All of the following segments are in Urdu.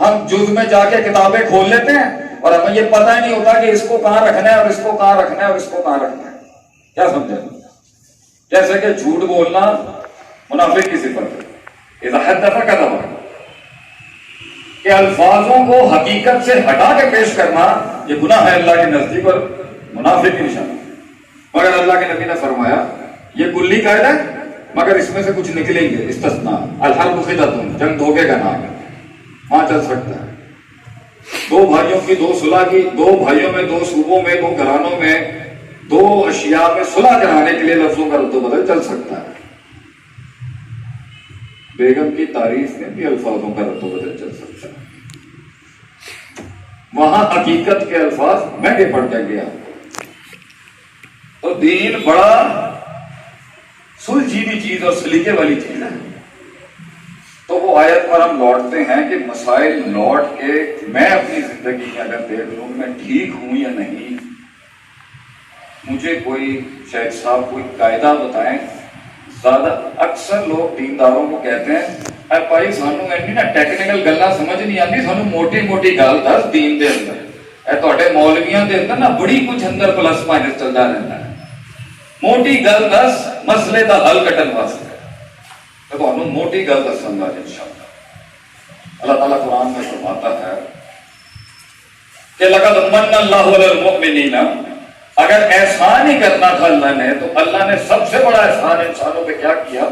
ہم جز میں جا کے کتابیں کھول لیتے ہیں اور ہمیں یہ پتہ ہی نہیں ہوتا کہ اس کو کہاں رکھنا ہے اور اس کو کہاں رکھنا ہے اور اس کو کہاں رکھنا ہے. کیا سمجھے؟ جیسے کہ جھوٹ بولنا منافق کی صفت ہے. اذا حدث کذب، کہ الفاظوں کو حقیقت سے ہٹا کے پیش کرنا یہ گناہ ہے اللہ کے نزدیک اور منافق کی نشانی. مگر اللہ کے نبی نے فرمایا یہ کلی قاعدہ ہے مگر اس میں سے کچھ نکلیں گے استثناء. الحرب خدعۃ، جنگ دھوکے کا نام ہے، وہاں چل سکتا ہے. دو بھائیوں کی دو صلح کی، دو بھائیوں میں دو صوبوں میں دو گھرانوں میں دو اشیاء میں صلح کرانے کے لیے لفظوں کا رد و بدل چل سکتا ہے. بیگم کی تعریف میں بھی الفاظوں کا رد و بدل چل سکتا ہے. وہاں حقیقت کے الفاظ مہنگے پڑ کے گیا. تو دین بڑا سلجھی بھی چیز اور سلیقے والی چیز ہے. تو وہ آیت پر ہم لوٹتے ہیں کہ مسائل لوٹ کے میں اپنی زندگی میں اگر دیکھ لوں میں ٹھیک ہوں یا نہیں، مجھے کوئی شیخ صاحب کوئی قاعدہ بتائیں. زیادہ اکثر لوگ دینداروں کو کہتے ہیں اے بھائی سانو اینی نا ٹیکنیکل گلاں سمجھ نہیں آتی، سانو موٹی موٹی گل دس دین دے اندر. اے تہاڈے مولویاں دے اندر نا بڑی کچھ اندر پلس مائنس چلدا رہتا ہے. موٹی گل دس مسئلے دا حل کٹن واسطے. تو تمہیں موٹی گل دسن گا انشاءاللہ. اللہ تعالیٰ قرآن میں فرماتا ہے کہ لقد من اللہ علی المؤمنین، اگر احسان ہی کرنا تھا اللہ نے تو اللہ نے سب سے بڑا احسان انسانوں پہ کیا کیا؟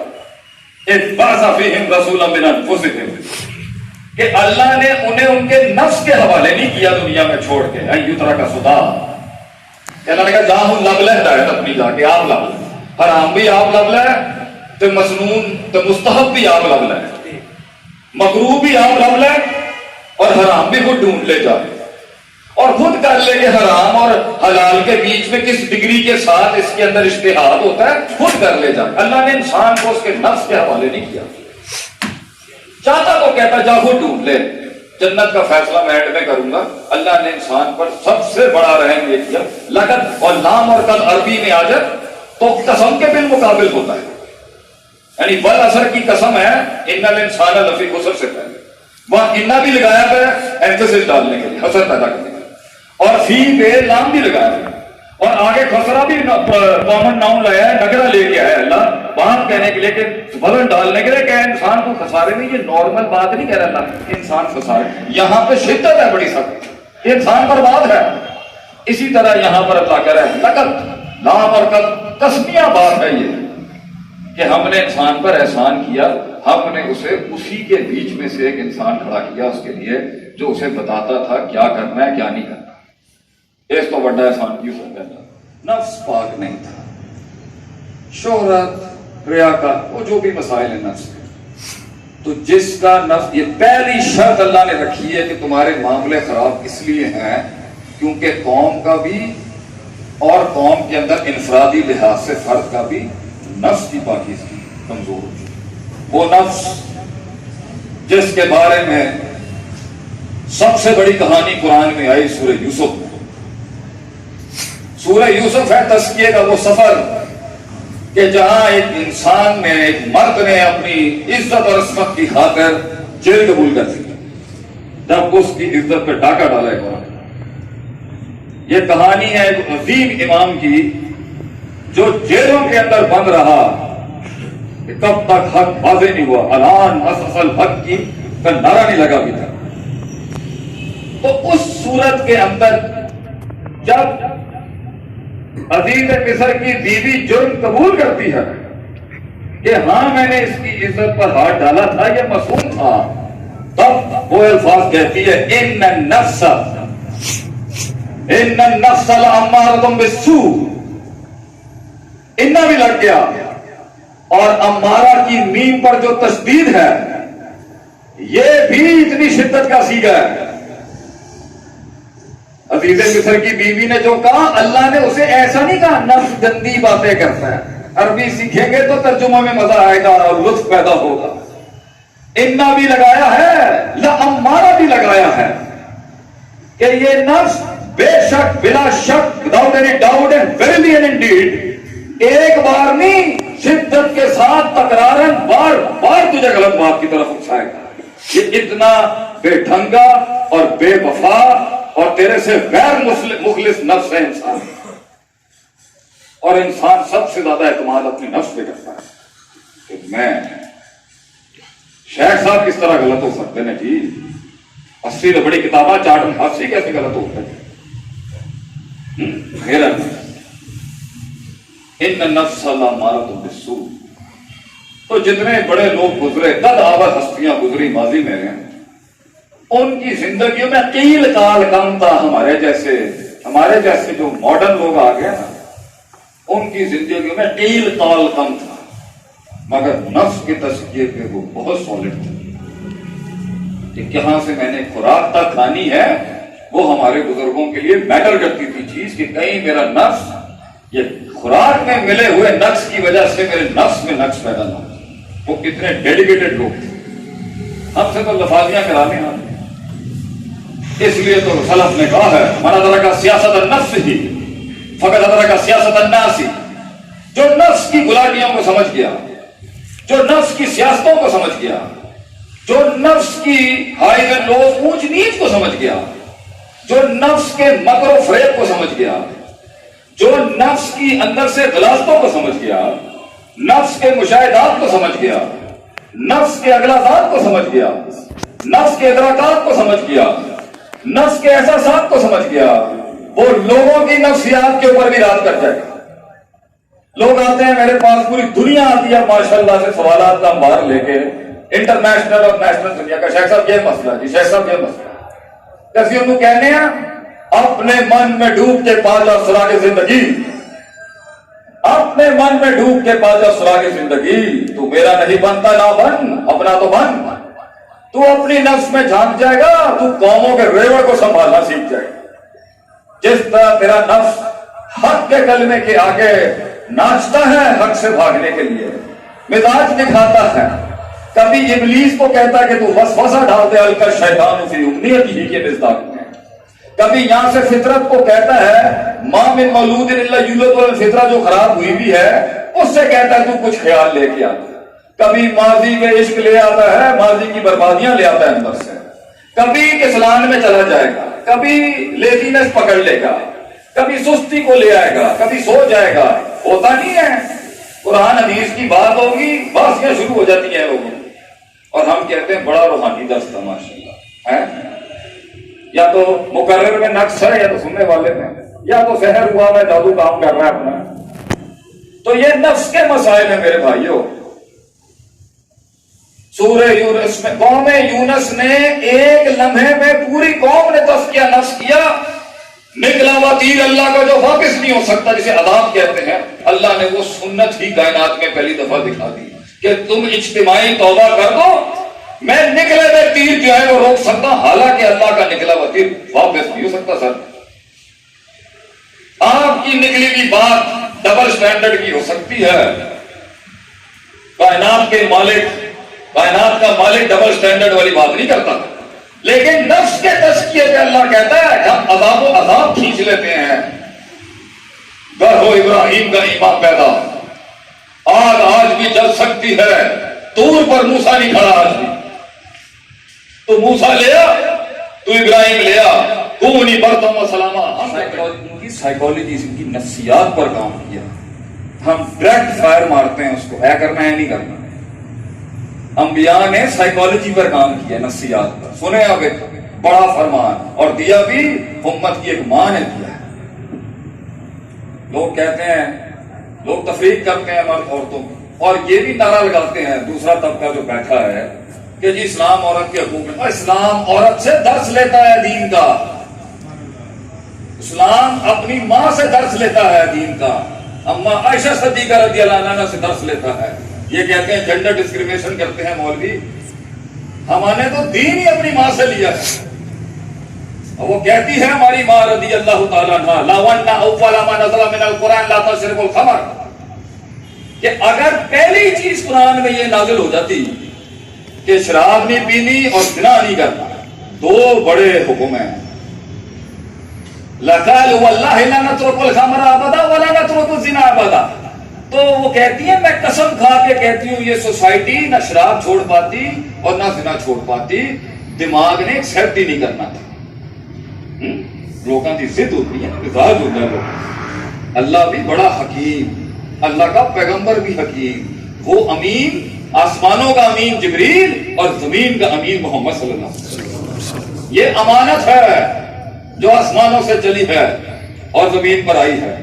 اذ بعث فیہم رسولا من انفسہم، کہ اللہ نے انہیں ان کے نفس کے حوالے نہیں کیا دنیا میں چھوڑ کے ان یترک سدی. کہ اللہ نے کہا جہاں ہوں لب لے ہدایت اپنی جا کے آپ لب لے، حرام بھی آپ لب لے تو مسنون تو مستحب بھی آپ لب لے، مکروہ بھی آپ لب لے اور حرام بھی خود ڈھونڈ لے جائے اور خود کر لے کہ حرام اور حلال کے بیچ میں کس ڈگری کے ساتھ اس کے اندر اجتہاد ہوتا ہے خود کر لے جائے. اللہ نے انسان کو اس کے نفس کے حوالے نہیں کیا. چاہتا تو کہتا جا خود ڈھونڈ لے، جنت کا فیصلہ میں اینڈ میں کروں گا. اللہ نے انسان پر سب سے بڑا رحم یہ کیا. لقد اور لام اور قد عربی میں آ جائے تو قسم کے بالمقابل ہوتا ہے، یعنی بل اثر کی قسم ہے ان الانسان لفی خسر سے پہلے وہاں انا بھی لگایا گیا ایمفیسس ڈالنے کے لیے، حسر پیدا کرنے کے لیے، اور فی پہ لام بھی لگایا گیا اور آگے خسرہ بھی کامن ناؤن لایا ہے، نگرہ لے کے آیا اللہ وہاں کہنے کے لیے کہ وزن ڈالنے کے لیے کہ انسان کو خسارے میں. یہ نارمل بات نہیں کہہ رہا اللہ انسان خسارے، یہاں پہ شدت ہے بڑی سخت، انسان برباد ہے. اسی طرح یہاں پر اللہ کہہ رہا ہے لقد لام اور قد قسمیہ بات ہے یہ کہ ہم نے انسان پر احسان کیا، ہم نے اسے اسی کے بیچ میں سے ایک انسان کھڑا کیا اس کے لیے جو اسے بتاتا تھا کیا کرنا ہے کیا نہیں کرنا. اس تو بڑا احسان کی اسے کہتا. نفس پاک نہیں تھا، شہرت ریاکت وہ جو بھی مسائل ہیں نفس کے. تو جس کا نفس، یہ پہلی شرط اللہ نے رکھی ہے کہ تمہارے معاملے خراب اس لیے ہیں کیونکہ قوم کا بھی اور قوم کے اندر انفرادی لحاظ سے فرد کا بھی نفس کی پاکیزگی کمزور ہو چکی. وہ نفس جس کے بارے میں سب سے بڑی کہانی قرآن میں آئی سورہ یوسف میں. سورہ یوسف ہے تزکیے کا وہ سفر کہ جہاں ایک انسان نے، ایک مرد نے اپنی عزت اور عصمت کی خاطر جیل قبول کر لی جب اس کی عزت پہ ڈاکہ ڈالا گیا. یہ کہانی ہے ایک عظیم امام کی جو جیلوں کے اندر بند رہا کہ کب تک حق واضح نہیں ہوا، الان اصل حق کی کا نعرہ نہیں لگا بھی تھا. تو اس صورت کے اندر جب عزیز مصر کی بیوی جرم قبول کرتی ہے کہ ہاں میں نے اس کی عزت پر ہاتھ ڈالا تھا، یہ معصوم تھا، تب وہ الفاظ کہتی ہے ان النفس لامارۃ بالسوء. انا بھی لگ گیا اور امارہ کی میم پر جو تشدید ہے یہ بھی اتنی شدت کا سیگا ہے. عزیز مصر کی بیوی نے جو کہا اللہ نے اسے ایسا نہیں کہا نفس گندی باتیں کرتا ہے. عربی سیکھیں گے تو ترجمہ میں مزہ آئے گا اور لطف پیدا ہوگا. انا بھی لگایا ہے، لامارہ بھی لگایا ہے کہ یہ نفس بے شک بلا شک without any doubt and verily and indeed ایک بار نہیں شدت کے ساتھ تکرارن بار بار تجھے غلط بات کی طرف اکسائے گا. یہ اتنا بے ڈھنگا اور بے وفا اور تیرے سے غیر مخلص نفس ہے انسان. اور انسان سب سے زیادہ اعتماد اپنے نفس پہ کرتا ہے کہ میں. شیخ صاحب کس طرح غلط ہو سکتے ہیں جی؟ 80 تو بڑی کتابیں چاٹ میں 80 کیسے غلط ہو سکتے ہیں؟ میرا ان نفس لامارۃ بالسوء. تو جتنے بڑے لوگ گزرے قد آور ہستیاں گزری ماضی میں ہیں، ان کی زندگیوں میں قیل کال کم تھا. ہمارے جیسے جو ماڈرن لوگ آ گئے نا، ان کی زندگیوں میں قیل کال کم تھا، مگر نفس کے تزکیے پہ وہ بہت سالڈ تھے. کہ کہاں سے میں نے خوراک تک کھانی ہے، وہ ہمارے بزرگوں کے لیے میٹر کرتی تھی چیز کہ کہیں میرا نفس یہ خوراک میں ملے ہوئے نقص کی وجہ سے میرے نفس میں نقص پیدا نہ ہو. وہ کتنے ڈیڈیکیٹڈ لوگ تھے. ہم سے تو لفاظیاں کرانے آتے. اس لیے تو سلف نے کہا ہے من ادرک سیاست النفس ہی فقط ادرک سیاست الناس. جو نفس کی غلاٹیوں کو سمجھ گیا، جو نفس کی سیاستوں کو سمجھ گیا، جو نفس کی ہائی اینڈ لو اونچ نیچ کو سمجھ گیا، جو نفس کے مکر و فریب کو سمجھ گیا، جو نفس کی اندر سے غلاظتوں کو سمجھ گیا، نفس کے مشاہدات کو سمجھ گیا، نفس کے اغلاظات کو سمجھ گیا، نفس کے ادراکات کو سمجھ گیا، نفس کے احساسات کو سمجھ گیا، وہ لوگوں کی نفسیات کے اوپر بھی راج کر جائے گا. لوگ آتے ہیں میرے پاس، پوری دنیا آتی ہے ماشاءاللہ سے سوالات کا انبار لے کے، انٹرنیشنل اور نیشنل دنیا کا. شیخ صاحب یہ مسئلہ جی، شیخ صاحب یہ مسئلہ کیسے ہم کو کہنے ہیں اپنے من میں ڈوب کے پا جا سراغ زندگی. اپنے من میں ڈوب کے پا جا سراغ زندگی. تو میرا نہیں بنتا نہ بن، اپنا تو بن. تو اپنی نفس میں جھانک جائے گا، تو قوموں کے ریوڑ کو سنبھالنا سیکھ جائے گا. جس طرح تیرا نفس حق کے کلمے کے آگے ناچتا ہے حق سے بھاگنے کے لیے، مزاج دکھاتا ہے، کبھی ابلیس کو کہتا ہے کہ تو وسوسہ ڈال دے الکر شیطان فی امنیتہ کے مصداق میں، کبھی یہاں سے فطرت کو کہتا ہے ما من مولود الا یولد الفطرہ جو خراب ہوئی بھی ہے اس سے کہتا ہے تو کچھ خیال لے کے آتا. کبھی ماضی کے عشق لے آتا ہے، ماضی کی بربادیاں لے آتا ہے اندر سے. کبھی کسلان میں چلا جائے گا، کبھی لیزینس پکڑ لے گا، کبھی سستی کو لے آئے گا، کبھی سو جائے گا. ہوتا نہیں ہے. قرآن حدیث کی بات ہوگی باسیاں شروع ہو جاتی ہیں لوگوں، اور ہم کہتے ہیں بڑا روحانی درس تھا ماشاءاللہ ہے. یا تو مقرر میں نقص ہے، یا تو سننے والے میں، یا تو سحر ہوا ہے، جادو کام کر رہا ہے اپنا. تو یہ نفس کے مسائل ہیں میرے بھائیوں. سورہ یونس میں قوم یونس نے ایک لمحے میں پوری قوم نے تزکیہ نفس کیا. نکلا ہوا تیر اللہ کا جو واپس نہیں ہو سکتا، جسے عذاب کہتے ہیں، اللہ نے وہ سنت ہی کائنات میں پہلی دفعہ دکھا دی کہ تم اجتماعی توبہ کر دو، میں نکلے ہوئے تیر جو ہے وہ روک سکتا. حالانکہ اللہ کا نکلا ہوا تیر واپس نہیں ہو سکتا. سر آپ کی نکلی ہوئی بات ڈبل سٹینڈرڈ کی ہو سکتی ہے. کائنات کے مالک، کائنات کا مالک ڈبل سٹینڈرڈ والی بات نہیں کرتا. لیکن نفس کے تزکیے پہ اللہ کہتا ہے ہم عذاب و عذاب کھینچ لیتے ہیں. گر ہو ابراہیم کا ایمان پیدا، آگ آج بھی جل سکتی ہے، طور پر موسیٰ نہیں کھڑا آج بھی. تو موسیٰ لیا، تو ابراہیم لیا، کونی برتم و سلامہ. ہم کی سائیکالوجی، ان کی نفسیات پر کام کیا. ہم ڈائریکٹ فائر مارتے ہیں اس کو، ہے کرنا ہے نہیں کرنا. انبیاء نے سائیکالوجی پر کام کیا، نفسیات پر. سنے اب ایک بڑا فرمان، اور دیا بھی امت کی ایک ماں نے دیا ہے. لوگ کہتے ہیں، لوگ تفریق کرتے ہیں مرد عورتوں کو، اور یہ بھی نعرہ لگاتے ہیں دوسرا طبقہ جو بیٹھا ہے کہ جی اسلام عورت کے حقوق میں. اسلام عورت سے درس لیتا ہے دین کا. اسلام اپنی ماں سے درس لیتا ہے دین کا. اما عائشہ صدیقہ رضی اللہ عنہا سے درس لیتا ہے. یہ کہتے ہیں جنڈر ڈسکریمنیشن کرتے ہیں مولوی. ہم نے تو دین ہی اپنی ماں سے لیا ہے. اور وہ کہتی ہے ہماری ماں رضی اللہ تعالیٰ عنہا لاونا اول ما نزل من القرآن لا تشربوا الخمر، کہ اگر پہلی چیز قرآن میں یہ نازل ہو جاتی کہ شراب نہیں پینی اور زنا نہیں کرنا، دو بڑے حکم ہیں. لقال والله لا نترك الخمر ابدا ولا نترك الزنا ابدا. تو وہ کہتی ہے میں قسم کھا کے کہتی ہوں یہ سوسائٹی نہ شراب چھوڑ پاتی اور نہ زنا چھوڑ پاتی، دماغ نے ایکسپٹ ہی نہیں کرنا تھا۔ لوگوں کی ضد ہوتی ہے، مزاج ہوتا ہے لوگ۔ اللہ بھی بڑا حکیم، اللہ کا پیغمبر بھی حکیم، وہ امین، آسمانوں کا امین جبریل اور زمین کا امین محمد صلی اللہ علیہ وسلم۔ یہ امانت ہے جو آسمانوں سے چلی ہے اور زمین پر آئی ہے۔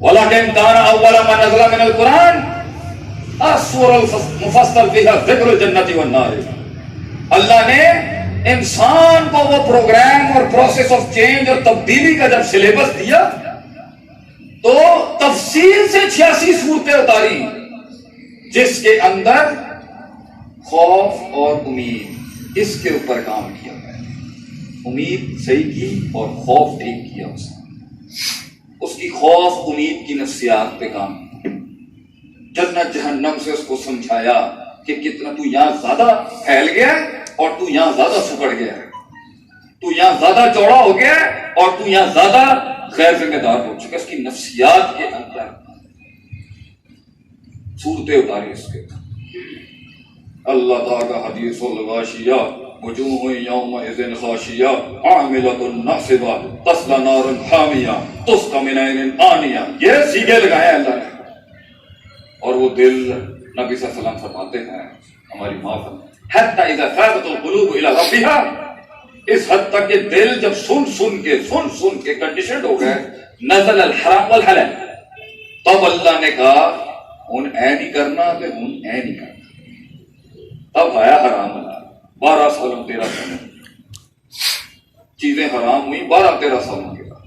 وَلَكِنْ كَانَ أَوَّلَ مَا نَزَلَ مِنَ الْقُرْآنِ السُّورَ الْمُفَصَّلُ فِيهَا ذِكْرُ الْجَنَّةِ وَالنَّارِ۔ اللہ نے انسان کو وہ پروگرام اور پروسیس آف چینج اور تبدیلی کا جب سلیبس دیا تو تفصیل سے 86 صورتیں اتاری جس کے اندر خوف اور امید، اس کے اوپر کام کیا گیا۔ امید صحیح کی اور خوف ٹھیک کیا اس کی خوف امید کی نفسیات پہ کام کیا، جنت جہنم سے اس کو سمجھایا کہ کتنا تو یہاں زیادہ پھیل گیا اور تو یہاں زیادہ سکڑ گیا، تو یہاں زیادہ چوڑا ہو گیا اور تو یہاں زیادہ غیر ذمہ دار ہو چکا۔ اس کی نفسیات کے اندر صورتیں اتاری اس کے۔ اللہ تعالیٰ کا حدیث الغاشیہ وجوہ یومئذ خاشیہ عاملۃ ناصبہ تصلی نارا حامیہ تسقی من عین آنیہ، یہ سیگے لگائے اللہ نے۔ اور وہ دل نبی صلی اللہ علیہ وسلم فرماتے ہیں ہماری معاف حتی اذا ثابت القلوب الی ربہا، اس حد تک کہ دل جب سن کے کنڈیشنڈ ہو گئے، نزل الحرام والحلال، تب اللہ نے کہا ان اے نہیں کرنا کہ ان اے نہیں کرنا، تب آیا حرام اللہ۔ 12 سالوں 13 سالوں چیزیں حرام ہوئی، 12-13 سالوں کے بعد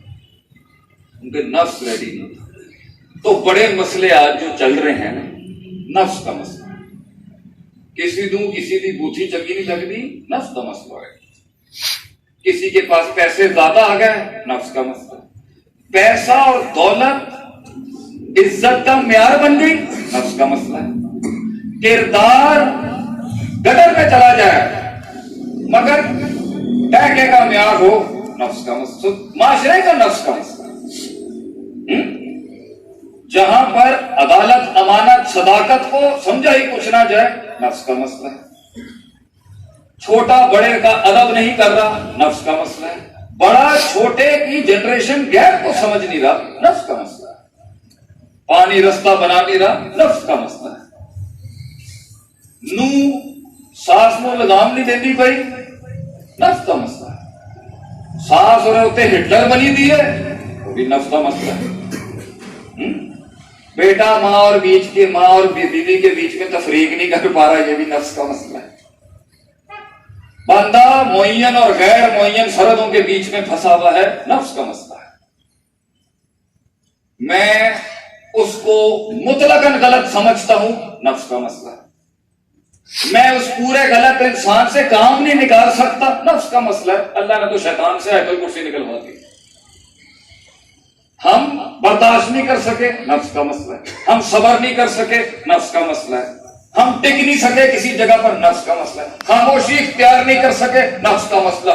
ان کے نفس ریڈی نہیں تھا۔ تو بڑے مسئلے آج جو چل رہے ہیں نا، نفس کا مسئلہ، کسی دی بوتھی چنگی نہیں لگتی، نفس کا مسئلہ ہے۔ کسی کے پاس پیسے زیادہ آ گئے، نفس کا مسئلہ۔ پیسہ اور دولت عزت کا معیار بن گئی، نفس کا مسئلہ ہے۔ کردار گٹر میں چلا جائے مگر ٹہکے کا معیار ہو، نفس کا مسئلہ۔ معاشرے کا نفس کا مسئلہ، جہاں پر عدالت، امانت، صداقت کو سمجھا ہی کچھ نہ جائے، نفس کا مسئلہ ہے۔ چھوٹا بڑے کا ادب نہیں کر رہا، نفس کا مسئلہ ہے۔ بڑا چھوٹے کی جنریشن گیپ کو سمجھ نہیں رہا، نفس کا مسئلہ ہے۔ پانی رستہ بنا نہیں رہا، نفس کا مسئلہ ہے۔ ساس نو لگام نہیں دینی پئی، نفس کا مسئلہ ہے۔ ساس اور ہوتے ہٹلر بنی دی ہے، وہ بھی نفس کا مسئلہ ہے۔ بیٹا ماں اور بیوی کے بیچ میں تفریق نہیں کر پا رہا، یہ بھی نفس کا مسئلہ ہے۔ بندہ معین اور غیر معین سرحدوں کے بیچ میں پھنسا ہوا ہے، نفس کا مسئلہ ہے۔ میں اس کو مطلقاً غلط سمجھتا ہوں، نفس کا مسئلہ ہے۔ میں اس پورے غلط انسان سے کام نہیں نکال سکتا، نفس کا مسئلہ ہے۔ اللہ نے تو شیطان سے آیت الکرسی نکلوا دی، ہم برداشت نہیں کر سکے، نفس کا مسئلہ ہے۔ ہم صبر نہیں کر سکے، نفس کا مسئلہ ہے۔ ہم ٹک نہیں سکے کسی جگہ پر، نفس کا مسئلہ ہے۔ خاموشی اختیار نہیں کر سکے، نفس کا مسئلہ۔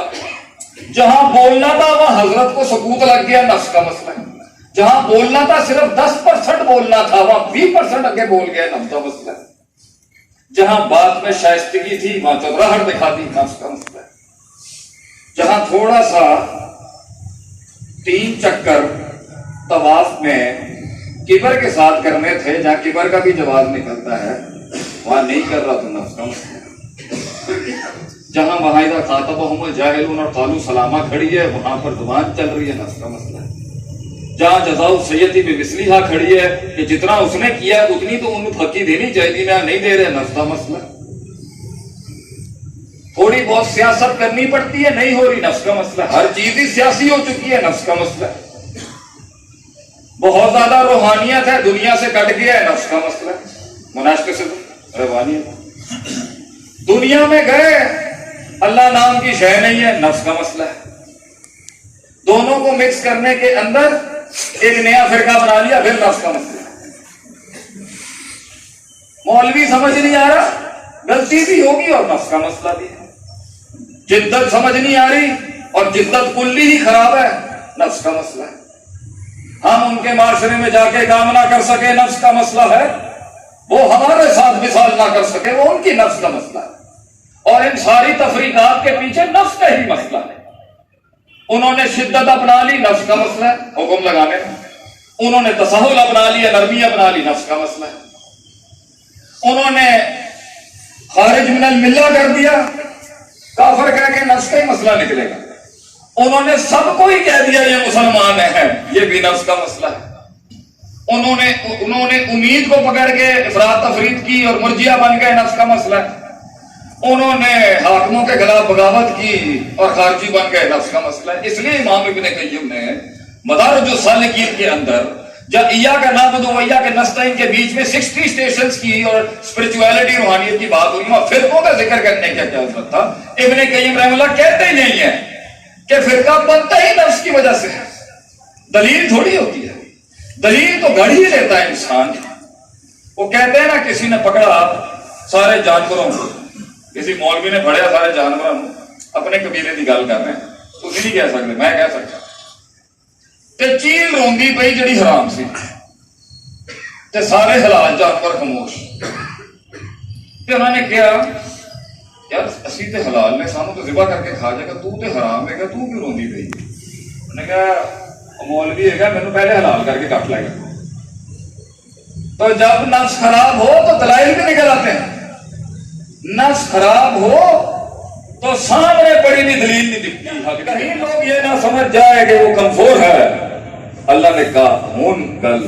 جہاں بولنا تھا وہاں حضرت کو سکوت لگ گیا، نفس کا مسئلہ ہے۔ جہاں بولنا تھا صرف 10% بولنا تھا، وہاں 20% آگے بول گیا، نفس کا مسئلہ ہے۔ جہاں بات میں شائستگی تھی وہاں چبراہٹ دکھا دی، نفس کا مسئلہ ہے۔ جہاں تھوڑا سا 3 چکر طواف میں کبر کے ساتھ کرنے تھے، جہاں کبر کا بھی جواز نکلتا ہے، وہاں نہیں کر رہا تو نفس کا مسئلہ ہے۔ جہاں وہاں اذا خاطبهم الجاہلون اور قالوا سلاما کھڑی ہے، وہاں پر زبان چل رہی ہے، نفس کا مسئلہ ہے۔ جہاں جزاء سیئتی بمثلھا کھڑی ہے کہ جتنا اس نے کیا اتنی تو انہیں پھکی دینی چاہیے، میں نہیں دے رہے، نفس کا مسئلہ۔ تھوڑی بہت سیاست کرنی پڑتی ہے، نہیں ہو رہی، نفس کا مسئلہ۔ ہر چیز ہی سیاسی ہو چکی ہے، نفس کا مسئلہ۔ بہت زیادہ روحانیت ہے، دنیا سے کٹ گیا ہے، نفس کا مسئلہ۔ مناشقے سے روحانیت، دنیا میں گئے اللہ نام کی شے نہیں ہے، نفس کا مسئلہ ہے۔ دونوں کو مکس کرنے کے اندر ایک نیا فرقہ بنا لیا، پھر نفس کا مسئلہ۔ مولوی سمجھ نہیں آ رہا، غلطی بھی ہوگی اور نفس کا مسئلہ بھی ہے۔ جدت سمجھ نہیں آ رہی اور جدت کلی ہی خراب ہے، نفس کا مسئلہ ہے۔ ہم ان کے معاشرے میں جا کے کام نہ کر سکے نفس کا مسئلہ ہے، وہ ہمارے ساتھ مثال نہ کر سکے وہ ان کی نفس کا مسئلہ ہے، اور ان ساری تفریقات کے پیچھے نفس کا ہی مسئلہ ہے۔ انہوں نے شدت اپنا لی، نفس کا مسئلہ ہے حکم لگانے میں، انہوں نے تساہل اپنا لیا، نرمی اپنا لی، نفس کا مسئلہ ہے، انہوں نے خارج من الملہ کر دیا، کافر کہہ کے نفس کا ہی مسئلہ نکلے گا، انہوں نے سب کو ہی کہہ دیا یہ مسلمان ہیں، یہ بھی نفس کا مسئلہ ہے، انہوں نے امید کو پکڑ کے افراط تفریط کی اور مرجئہ بن گئے، نفس کا مسئلہ ہے، انہوں نے حاکموں کے خلاف بغاوت کی اور خارجی بن گئے، نفس کا مسئلہ ہے۔ اس لیے امام ابن قیم نے مدارج السالکین کے اندر جب ایاک نعبد و ایاک نستعین کے بیچ میں 60 اسٹیشنز کی اور اسپرچویلٹی روحانیت کی بات ہوئی، وہاں فرقوں کا ذکر کرنے کی کیا ضرورت تھا؟ ابن قیم رحمہ اللہ کہتے ہی نہیں ہے کہ فرقہ بنتا ہی نفس کی وجہ سے ہے، دلیل تھوڑی ہوتی ہے، دلیل تو گھڑ ہی لیتا ہے انسان۔ وہ کہتے ہیں نا کسی نے پکڑا سارے جانوروں کو، کسی مولوی نے پڑھیا سارے جانوروں کو، اپنے قبیلے کی گل کر رہے ہیں، تو نہیں کہہ سکتے، میں کہہ سکتا تے چیل روندی پئی جڑی حرام سی تے سارے حلال جانور خاموش، تے انہوں نے کہا یار اسی تے حلال نے، سانو تو ذبح کر کے کھا جائے گا، تو تے حرام ہے گا، تو کیوں روندی پئی؟ انہوں نے کہا مولوی ہے گا، مینوں پہلے حلال کر کے کٹ لے گا۔ تو جب نفس خراب ہو تو دلائل بھی نکل آتے ہیں، نفس خراب ہو تو سامنے پڑی نہیں دلیل نہیں دکھتی، کہیں لوگ یہ نہ سمجھ جائے کہ وہ کمزور ہے۔ اللہ نے کہا ہون کل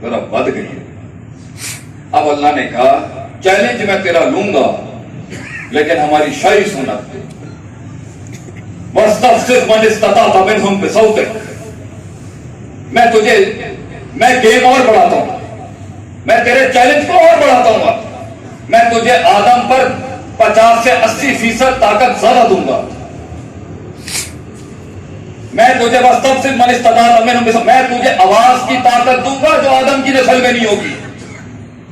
ذرا بد گئی، اب اللہ نے کہا چیلنج میں تیرا لوں گا لیکن ہماری شاعری سنا، وَاسْتَفْزِزْ مَنِ اسْتَطَعْتَ مِنْهُمْ بِصَوْتِكَ، میں گیم اور بڑھاتا ہوں، میں تیرے چیلنج کو اور بڑھاتا ہوں، میں تجھے آدم پر 50 سے 80% طاقت زیادہ دوں گا، میں تجھے وَاسْتَفْزِزْ مَنِ اسْتَطَعْتَ مِنْهُمْ بِصَوْتِكَ، میں تجھے آواز کی طاقت دوں گا جو آدم کی نسل میں نہیں ہوگی،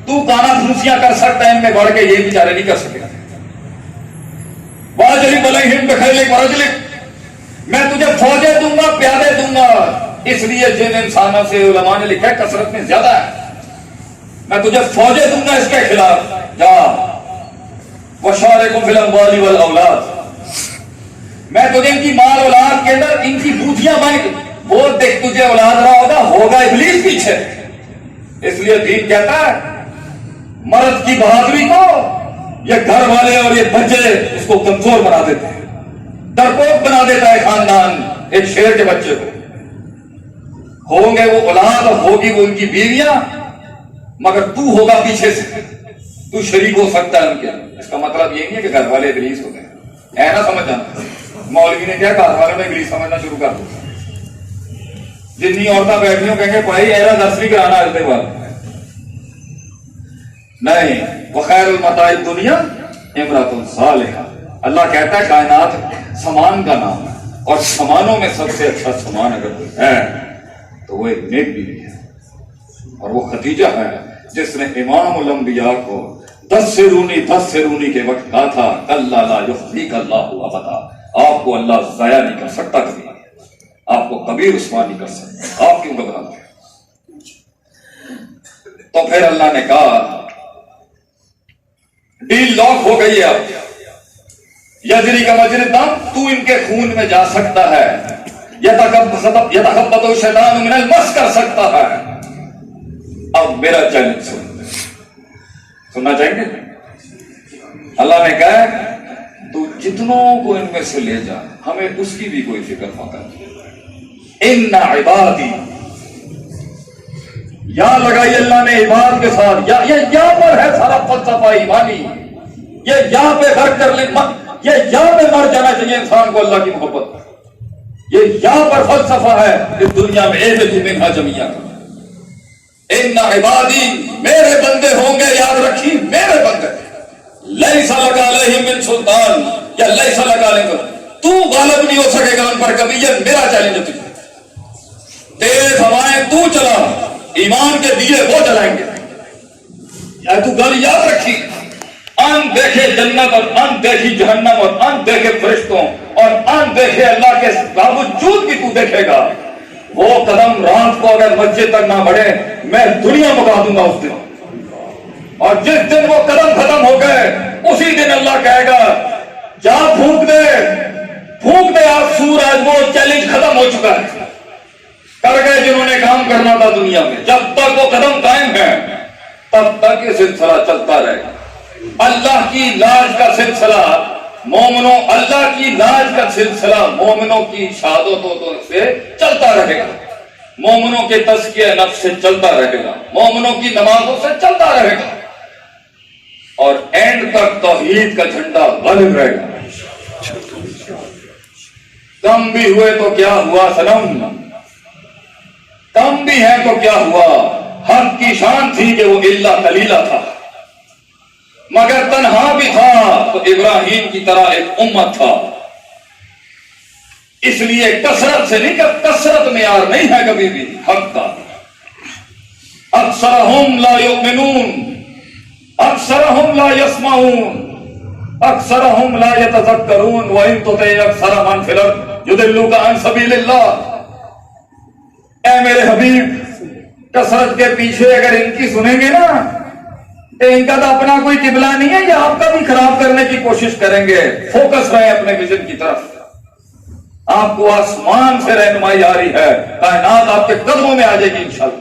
تو کانا پھنسیاں کر سکتا ہے، ان میں بڑھ کے یہ بیچارے نہیں کر سکے۔ وَأَجْلِبْ عَلَيْهِمْ بِخَيْلِكَ وَرَجْلِكَ، میں تجھے فوجیں دوں گا، پیادے دوں گا، اس لیے جن انسانوں سے علماء نے لکھا ہے کثرت میں زیادہ ہے، میں تجھے فوجیں دوں گا اس کے خلاف، جا وَشَارِكُمْ فِي الْأَمْوَالِ وَالْأَوْلَادِ، میں تجھے ان کی مال اولاد کے اندر ان کی بوتیاں بن، وہ دیکھ تجھے اولاد رہا ہوگا ابلیس پیچھے، اس لیے دین کہتا ہے مرد کی بہادری کو یہ گھر والے اور یہ بچے اس کو کمزور بنا دیتے ہیں، ڈرپوک بنا دیتا ہے خاندان ایک شیر کے بچے کو، ہوں گے وہ اولاد اور ہوگی وہ ان کی بیویاں، مگر تو ہوگا پیچھے سے، تو شریک ہو سکتا ہے ان کے۔ اس کا مطلب یہ نہیں ہے کہ گھر والے ابلیس ہو گئے، ہے نا سمجھ جانا، مولوی نے کیا گھر والے میں ابلیس سمجھنا شروع کر دیا، جتنی عورتیں بیٹھی ہوں کہیں گے بھائی ایرا درس بھی کرانا آج کے بعد نہیں، وخیر المتاع الدنیا امرأۃ صالحہ، اللہ کہتا ہے کائنات سامان کا نام ہے، اور سامانوں میں سب سے اچھا سامان اگر کوئی ہے تو وہ ایک نیک بیوی ہے، اور وہ خدیجہ ہے جس نے امام الانبیاء کو 10 سے رونی کے وقت کہا تھا کلا لا یخزیک اللہ ابدا، آپ کو اللہ ضائع نہیں کر سکتا، کبھی آپ کو کبھی رسوا نہیں کر سکتا، آپ کیوں گھبراتے ہیں؟ تو پھر اللہ نے کہا ڈیل لاک ہو گئی ہے، اب یجری کا مجری دم، تو ان کے خون میں جا سکتا ہے، یتخبط الشیطان من المس کر سکتا ہے، اب میرا چیلنج سننا چاہیں گے؟ اللہ نے کہا تو جتنوں کو ان میں سے لے جا، ہمیں اس کی بھی کوئی فکر فقر نہیں، ان عبادی، یا لگائی اللہ نے عباد کے ساتھ، یہاں پر ہے سارا فلسفہ ایمانی، یہ یہاں پہ غرق کر لے، یہ یہاں پہ مر جانا چاہیے انسان کو اللہ کی محبت، یہ یہاں پر فلسفہ ہے اس دنیا میں ایک منہا جمعیہ کا، ان عبادی، میرے بندے ہوں گے، یاد رکھی میرے بندے، لیس لک علیہم من سلطان، یا لیس لک علیہم، تو غالب نہیں ہو سکے گا ان پر کبھی، یہ میرا چیلنج ہے تجھے، تیز ہوائیں تو چلا، ایمان کے دیے وہ جلائیں گے، یا تو گل یاد رکھی، ان دیکھے جنت اور ان دیکھی جہنم اور ان دیکھے فرشتوں اور ان دیکھے اللہ کے باوجود بھی تو دیکھے گا، وہ قدم رات کو اگر مسجد تک نہ بڑھے میں دنیا مکا دوں گا اس دن. اور جس دن وہ قدم ختم ہو گئے اسی دن اللہ کہے گا جا پھونک دے آپ سور, آج وہ چیلنج ختم ہو چکا ہے. کر گئے جنہوں نے کام کرنا تھا دنیا میں. جب تک وہ قدم قائم ہے تب تک یہ سلسلہ چلتا رہے گا. اللہ کی لاج کا سلسلہ مومنوں, اللہ کی لاج کا سلسلہ مومنوں کی شہادتوں سے چلتا رہے گا, مومنوں کے تزکیہ نفس سے چلتا رہے گا, مومنوں کی نمازوں سے چلتا رہے گا, اور اینڈ تک توحید کا جھنڈا غالب رہے گا. کم بھی ہوئے تو کیا ہوا صنم, کم بھی ہے تو کیا ہوا, حق کی شان تھی کہ وہ اللہ قلیلہ تھا, مگر تنہا بھی تھا تو ابراہیم کی طرح ایک امت تھا. اس لیے کثرت سے نہیں, کہ کثرت معیار نہیں ہے کبھی بھی حق کا. اکثرہم لا یؤمنون, اکثرہم لا یسمعون, اکثرہم لا یتذکرون, وَإِن تُطِعْ أَكْثَرَ مَنْ فِي الْأَرْضِ يُضِلُّوكَ عَنْ سَبِيلِ اللَّهِ. اے میرے حبیب, کثرت کے پیچھے اگر ان کی سنیں گے نا تو ان کا تو اپنا کوئی قبلہ نہیں ہے, یہ آپ کا بھی خراب کرنے کی کوشش کریں گے. فوکس رہے اپنے ویژن کی طرف. آپ کو آسمان سے رہنمائی آ رہی ہے, کائنات آپ کے قدموں میں آ جائے گی انشاءاللہ.